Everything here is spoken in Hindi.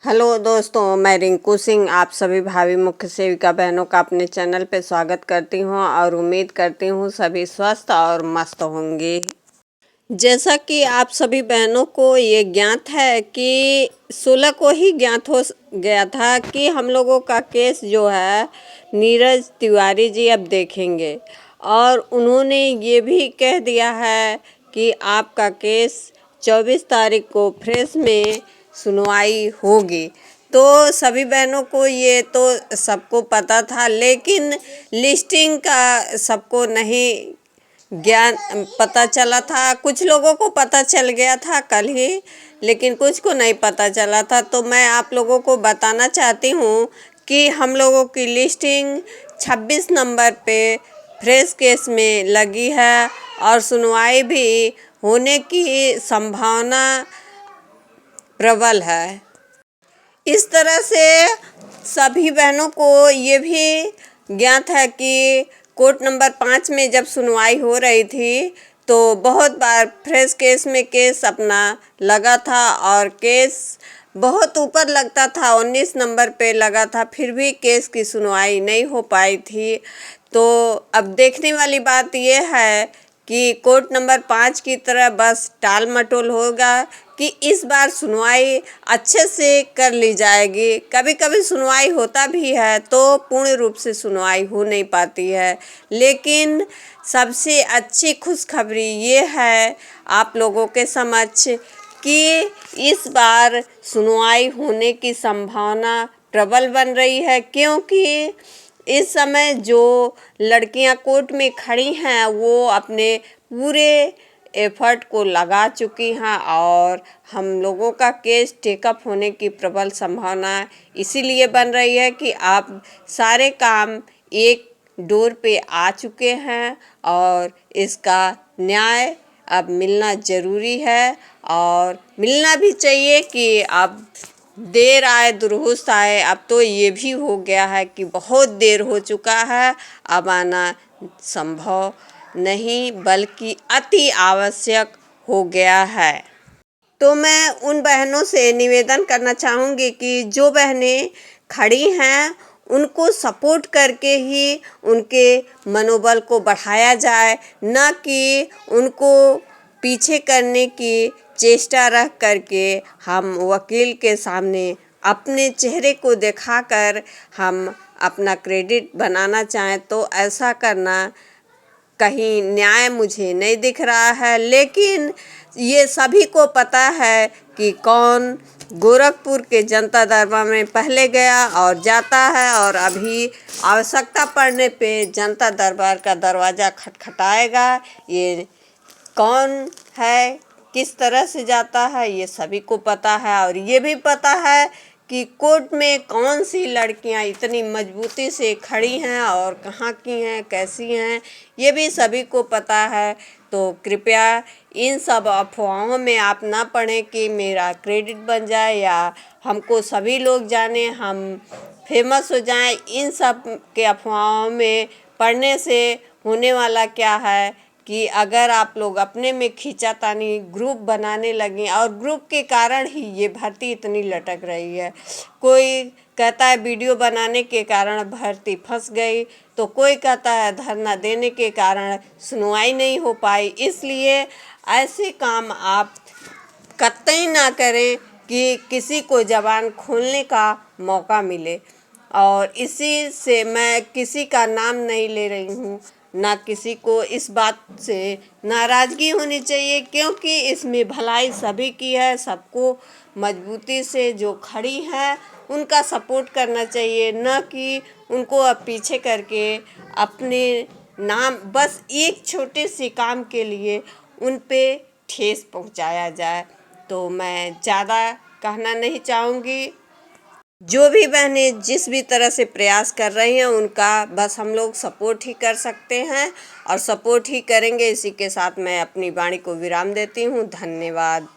हेलो दोस्तों, मैं रिंकू सिंह आप सभी भावी मुख्य सेविका बहनों का अपने चैनल पे स्वागत करती हूँ और उम्मीद करती हूँ सभी स्वस्थ और मस्त होंगे। जैसा कि आप सभी बहनों को ये ज्ञात है कि 16 को ही ज्ञात हो गया था कि हम लोगों का केस जो है नीरज तिवारी जी अब देखेंगे और उन्होंने ये भी कह दिया है कि आपका केस 24 तारीख को फ्रेश में सुनवाई होगी। तो सभी बहनों को ये तो सबको पता था, लेकिन लिस्टिंग का सबको नहीं ज्ञान पता चला था। कुछ लोगों को पता चल गया था कल ही, लेकिन कुछ को नहीं पता चला था। तो मैं आप लोगों को बताना चाहती हूँ कि हम लोगों की लिस्टिंग 26 नंबर पे फ्रेश केस में लगी है और सुनवाई भी होने की संभावना प्रबल है। इस तरह से सभी बहनों को ये भी ज्ञात है कि कोर्ट नंबर 5 में जब सुनवाई हो रही थी तो बहुत बार फ्रेश केस में केस अपना लगा था और केस बहुत ऊपर लगता था, 19 नंबर पे लगा था, फिर भी केस की सुनवाई नहीं हो पाई थी। तो अब देखने वाली बात यह है कि कोर्ट नंबर 5 की तरह बस टाल मटोल होगा कि इस बार सुनवाई अच्छे से कर ली जाएगी। कभी कभी सुनवाई होता भी है तो पूर्ण रूप से सुनवाई हो नहीं पाती है, लेकिन सबसे अच्छी खुशखबरी ये है आप लोगों के समक्ष कि इस बार सुनवाई होने की संभावना प्रबल बन रही है, क्योंकि इस समय जो लड़कियां कोर्ट में खड़ी हैं वो अपने पूरे एफर्ट को लगा चुकी हैं और हम लोगों का केस टेकअप होने की प्रबल संभावना इसीलिए बन रही है कि आप सारे काम एक डोर पे आ चुके हैं और इसका न्याय अब मिलना ज़रूरी है और मिलना भी चाहिए कि अब देर आए दुरुस्त आए। अब तो ये भी हो गया है कि बहुत देर हो चुका है, अब आना संभव नहीं बल्कि अति आवश्यक हो गया है। तो मैं उन बहनों से निवेदन करना चाहूँगी कि जो बहनें खड़ी हैं उनको सपोर्ट करके ही उनके मनोबल को बढ़ाया जाए, न कि उनको पीछे करने की चेष्टा रख करके हम वकील के सामने अपने चेहरे को दिखाकर हम अपना क्रेडिट बनाना चाहें तो ऐसा करना कहीं न्याय मुझे नहीं दिख रहा है। लेकिन ये सभी को पता है कि कौन गोरखपुर के जनता दरबार में पहले गया और जाता है और अभी आवश्यकता पड़ने पे जनता दरबार का दरवाज़ा खटखटाएगा। ये कौन है, किस तरह से जाता है, ये सभी को पता है और ये भी पता है कि कोर्ट में कौन सी लड़कियां इतनी मजबूती से खड़ी हैं और कहाँ की हैं, कैसी हैं, ये भी सभी को पता है। तो कृपया इन सब अफवाहों में आप ना पढ़ें कि मेरा क्रेडिट बन जाए या हमको सभी लोग जाने, हम फेमस हो जाएं। इन सब के अफवाहों में पढ़ने से होने वाला क्या है कि अगर आप लोग अपने में खींचातानी ग्रुप बनाने लगें और ग्रुप के कारण ही ये भर्ती इतनी लटक रही है। कोई कहता है वीडियो बनाने के कारण भर्ती फंस गई, तो कोई कहता है धरना देने के कारण सुनवाई नहीं हो पाई। इसलिए ऐसे काम आप कतई ना करें कि किसी को ज़बान खोलने का मौका मिले। और इसी से मैं किसी का नाम नहीं ले रही हूँ, ना किसी को इस बात से नाराज़गी होनी चाहिए, क्योंकि इसमें भलाई सभी की है। सबको मजबूती से जो खड़ी हैं उनका सपोर्ट करना चाहिए, न कि उनको अब पीछे करके अपने नाम बस एक छोटे से काम के लिए उन पे ठेस पहुंचाया जाए। तो मैं ज़्यादा कहना नहीं चाहूँगी। जो भी बहनें जिस भी तरह से प्रयास कर रही हैं उनका बस हम लोग सपोर्ट ही कर सकते हैं और सपोर्ट ही करेंगे। इसी के साथ मैं अपनी वाणी को विराम देती हूँ। धन्यवाद।